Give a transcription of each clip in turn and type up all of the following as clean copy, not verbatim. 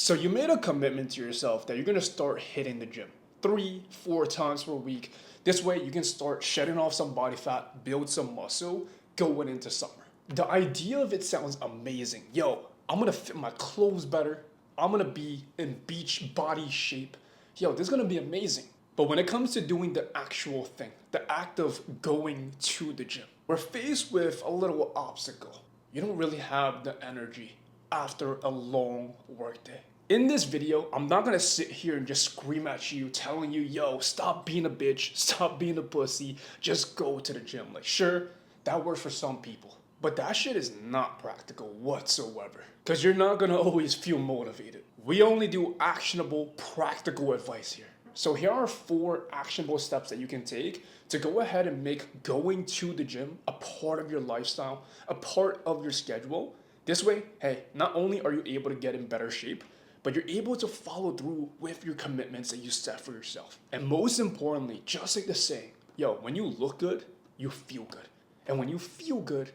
So you made a commitment to yourself that you're gonna start hitting the gym 3, 4 times per week. This way you can start shedding off some body fat, build some muscle going into summer. The idea of it sounds amazing. Yo, I'm gonna fit my clothes better. I'm gonna be in beach body shape. Yo, this is gonna be amazing. But when it comes to doing the actual thing, the act of going to the gym, we're faced with a little obstacle. You don't really have the energy after a long workday. In this video, I'm not gonna sit here and just scream at you, telling you, yo, stop being a bitch, stop being a pussy, just go to the gym. Like, sure, that works for some people, but that shit is not practical whatsoever. Because you're not gonna always feel motivated. We only do actionable, practical advice here. So here are 4 actionable steps that you can take to go ahead and make going to the gym a part of your lifestyle, a part of your schedule. This way, hey, not only are you able to get in better shape, but you're able to follow through with your commitments that you set for yourself. And most importantly, just like the saying, yo, when you look good, you feel good. And when you feel good,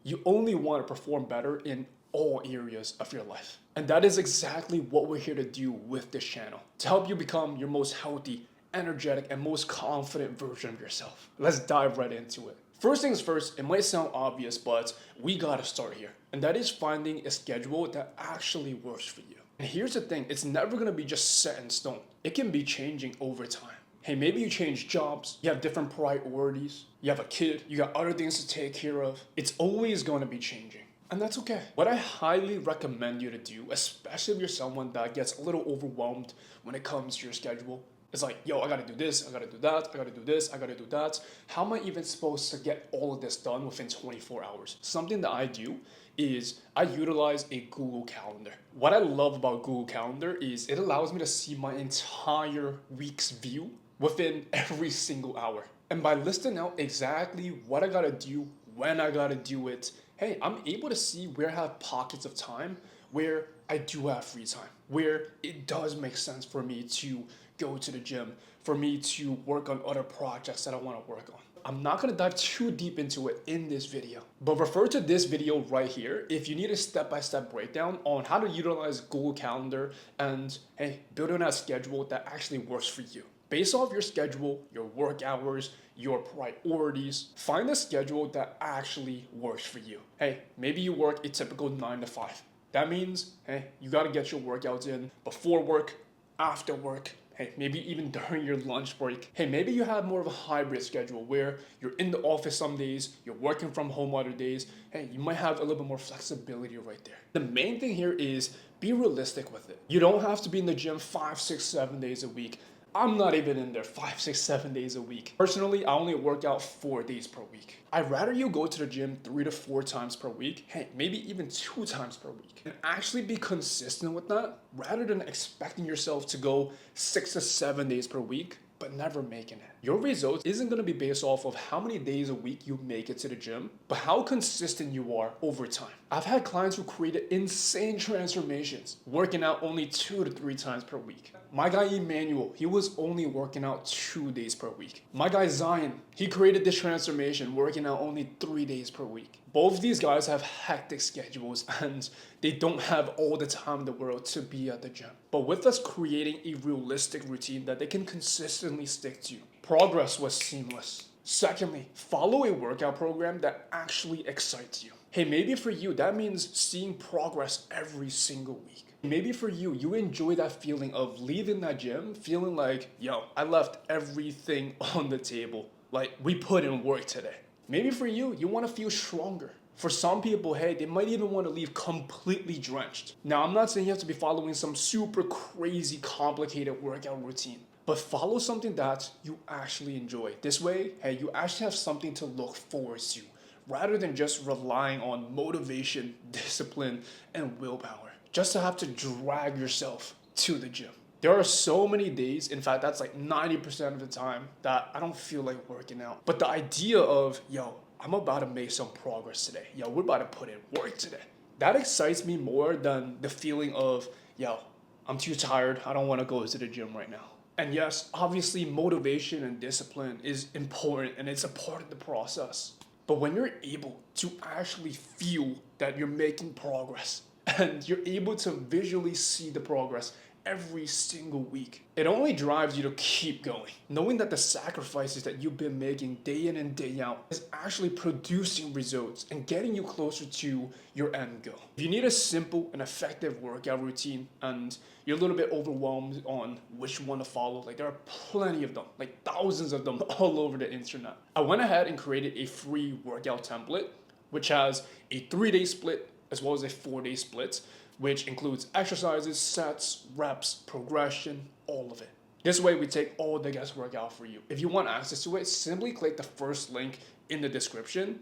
you only want to perform better in all areas of your life. And that is exactly what we're here to do with this channel, to help you become your most healthy, energetic, and most confident version of yourself. Let's dive right into it. First things first, it might sound obvious, but we gotta start here. And that is finding a schedule that actually works for you. And here's the thing, it's never gonna be just set in stone. It can be changing over time. Hey, maybe you change jobs, you have different priorities, you have a kid, you got other things to take care of. It's always gonna be changing. And that's okay. What I highly recommend you to do, especially if you're someone that gets a little overwhelmed when it comes to your schedule, it's like, yo, I gotta do this, I gotta do that, I gotta do this, I gotta do that. How am I even supposed to get all of this done within 24 hours? Something that I do is I utilize a Google Calendar. What I love about Google Calendar is it allows me to see my entire week's view within every single hour. And by listing out exactly what I gotta do, when I gotta do it, hey, I'm able to see where I have pockets of time where I do have free time, where it does make sense for me to go to the gym, for me to work on other projects that I want to work on. I'm not going to dive too deep into it in this video, but refer to this video right here if you need a step-by-step breakdown on how to utilize Google Calendar and, hey, building a schedule that actually works for you. Based off your schedule, your work hours, your priorities, find a schedule that actually works for you. Hey, maybe you work a typical 9 to 5. That means, hey, you gotta get your workouts in before work, after work, hey, maybe even during your lunch break. Hey, maybe you have more of a hybrid schedule where you're in the office some days, you're working from home other days. Hey, you might have a little bit more flexibility right there. The main thing here is be realistic with it. You don't have to be in the gym 5, 6, 7 days a week. I'm not even in there 5, 6, 7 days a week. Personally, I only work out 4 days per week. I'd rather you go to the gym 3 to 4 times per week, hey, maybe even 2 times per week, and actually be consistent with that rather than expecting yourself to go 6 to 7 days per week but never making it. Your results isn't gonna be based off of how many days a week you make it to the gym, but how consistent you are over time. I've had clients who created insane transformations, working out only 2 to 3 times per week. My guy Emmanuel, he was only working out 2 days per week. My guy Zion, he created this transformation, working out only 3 days per week. Both of these guys have hectic schedules and they don't have all the time in the world to be at the gym. But with us creating a realistic routine that they can consistently stick to, progress was seamless. Secondly, follow a workout program that actually excites you. Hey, maybe for you, that means seeing progress every single week. Maybe for you, you enjoy that feeling of leaving that gym, feeling like, yo, I left everything on the table. Like, we put in work today. Maybe for you, you want to feel stronger. For some people, hey, they might even want to leave completely drenched. Now, I'm not saying you have to be following some super crazy, complicated workout routine, but follow something that you actually enjoy. This way, hey, you actually have something to look forward to, rather than just relying on motivation, discipline, and willpower, just to have to drag yourself to the gym. There are so many days, in fact, that's like 90% of the time, that I don't feel like working out. But the idea of, yo, I'm about to make some progress today. Yo, we're about to put in work today. That excites me more than the feeling of, yo, I'm too tired. I don't want to go to the gym right now. And yes, obviously motivation and discipline is important and it's a part of the process. But when you're able to actually feel that you're making progress, and you're able to visually see the progress every single week. It only drives you to keep going, knowing that the sacrifices that you've been making day in and day out is actually producing results and getting you closer to your end goal. If you need a simple and effective workout routine and you're a little bit overwhelmed on which one to follow, like there are plenty of them, like thousands of them all over the internet. I went ahead and created a free workout template, which has a 3-day split as well as a 4-day split, which includes exercises, sets, reps, progression, all of it. This way we take all the guesswork out for you. If you want access to it, simply click the first link in the description.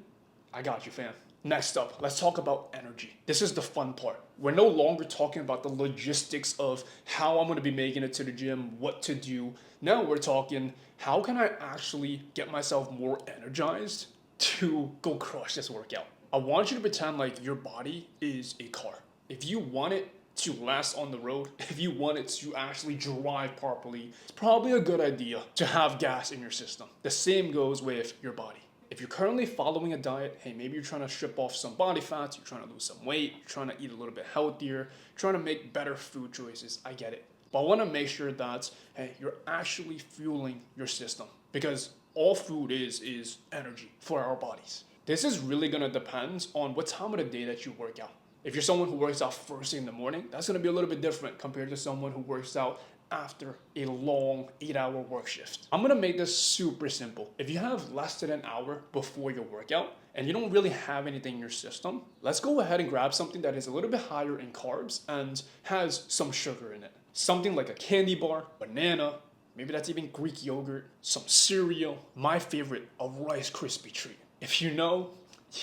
I got you, fam. Next up, let's talk about energy. This is the fun part. We're no longer talking about the logistics of how I'm gonna be making it to the gym, what to do. Now we're talking, how can I actually get myself more energized to go crush this workout? I want you to pretend like your body is a car. If you want it to last on the road, if you want it to actually drive properly, it's probably a good idea to have gas in your system. The same goes with your body. If you're currently following a diet, hey, maybe you're trying to strip off some body fats, you're trying to lose some weight, you're trying to eat a little bit healthier, trying to make better food choices, I get it. But I want to make sure that, hey, you're actually fueling your system, because all food is energy for our bodies. This is really going to depend on what time of the day that you work out. If you're someone who works out first thing in the morning, that's going to be a little bit different compared to someone who works out after a long 8-hour work shift. I'm going to make this super simple. If you have less than an hour before your workout and you don't really have anything in your system, let's go ahead and grab something that is a little bit higher in carbs and has some sugar in it. Something like a candy bar, banana, maybe that's even Greek yogurt, some cereal, my favorite, a Rice Krispie treat. If you know,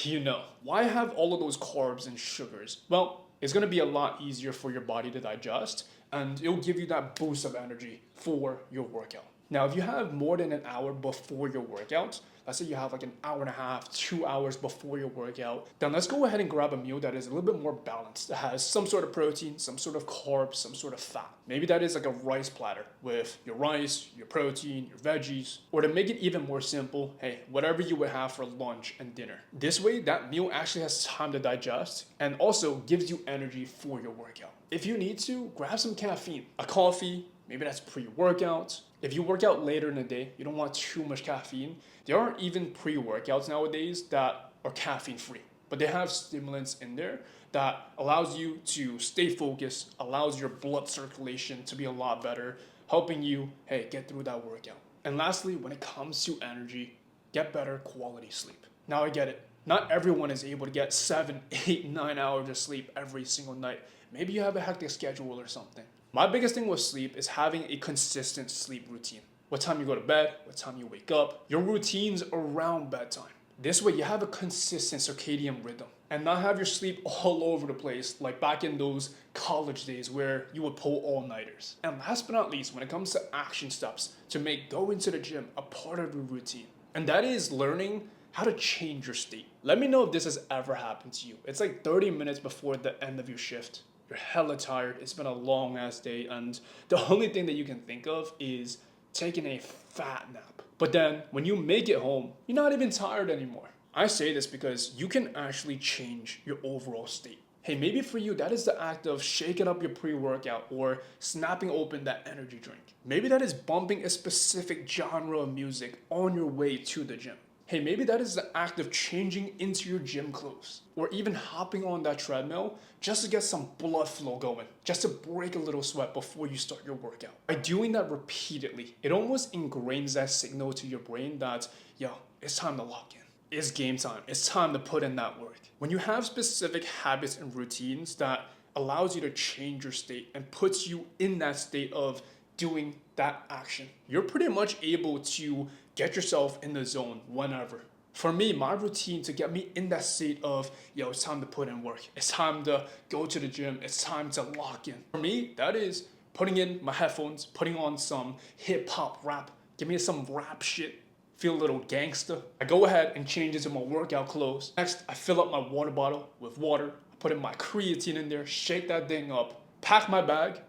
you know. Why have all of those carbs and sugars? Well, it's gonna be a lot easier for your body to digest, and it'll give you that boost of energy for your workout. Now, if you have more than an hour before your workout, let's say you have like an hour and a half, 2 hours before your workout, then let's go ahead and grab a meal that is a little bit more balanced, that has some sort of protein, some sort of carbs, some sort of fat. Maybe that is like a rice platter with your rice, your protein, your veggies, or to make it even more simple, hey, whatever you would have for lunch and dinner. This way, that meal actually has time to digest and also gives you energy for your workout. If you need to, grab some caffeine, a coffee, maybe that's pre-workout. If you work out later in the day, you don't want too much caffeine. There are even pre-workouts nowadays that are caffeine free, but they have stimulants in there that allows you to stay focused, allows your blood circulation to be a lot better, helping you, hey, get through that workout. And lastly, when it comes to energy, get better quality sleep. Now I get it. Not everyone is able to get 7, 8, 9 hours of sleep every single night. Maybe you have a hectic schedule or something. My biggest thing with sleep is having a consistent sleep routine. What time you go to bed, what time you wake up, your routines around bedtime. This way you have a consistent circadian rhythm and not have your sleep all over the place like back in those college days where you would pull all-nighters. And last but not least, when it comes to action steps to make going to the gym a part of your routine, and that is learning how to change your state. Let me know if this has ever happened to you. It's like 30 minutes before the end of your shift. You're hella tired, it's been a long ass day, and the only thing that you can think of is taking a fat nap. But then when you make it home, you're not even tired anymore. I say this because you can actually change your overall state. Hey, maybe for you, that is the act of shaking up your pre-workout or snapping open that energy drink. Maybe that is bumping a specific genre of music on your way to the gym. Hey, maybe that is the act of changing into your gym clothes or even hopping on that treadmill just to get some blood flow going, just to break a little sweat before you start your workout. By doing that repeatedly, it almost ingrains that signal to your brain that, yo, it's time to lock in. It's game time. It's time to put in that work. When you have specific habits and routines that allows you to change your state and puts you in that state of doing that action, you're pretty much able to get yourself in the zone whenever. For me, my routine to get me in that state of, yo, it's time to put in work. It's time to go to the gym. It's time to lock in. For me, that is putting in my headphones, putting on some hip hop rap. Give me some rap shit. Feel a little gangster. I go ahead and change into my workout clothes. Next, I fill up my water bottle with water. I put in my creatine in there, shake that thing up, pack my bag,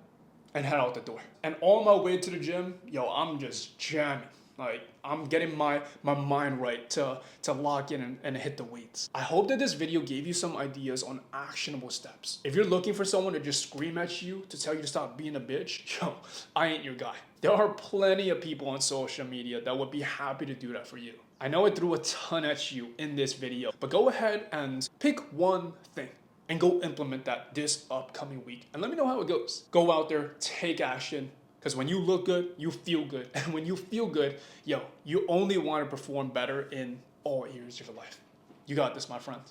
and head out the door. And on my way to the gym, yo, I'm just jamming. Like, I'm getting my mind right to lock in and hit the weights. I hope that this video gave you some ideas on actionable steps. If you're looking for someone to just scream at you to tell you to stop being a bitch, yo, I ain't your guy. There are plenty of people on social media that would be happy to do that for you. I know I threw a ton at you in this video, but go ahead and pick one thing and go implement that this upcoming week. And let me know how it goes. Go out there, take action, because when you look good, you feel good. And when you feel good, yo, you only want to perform better in all areas of your life. You got this, my friend.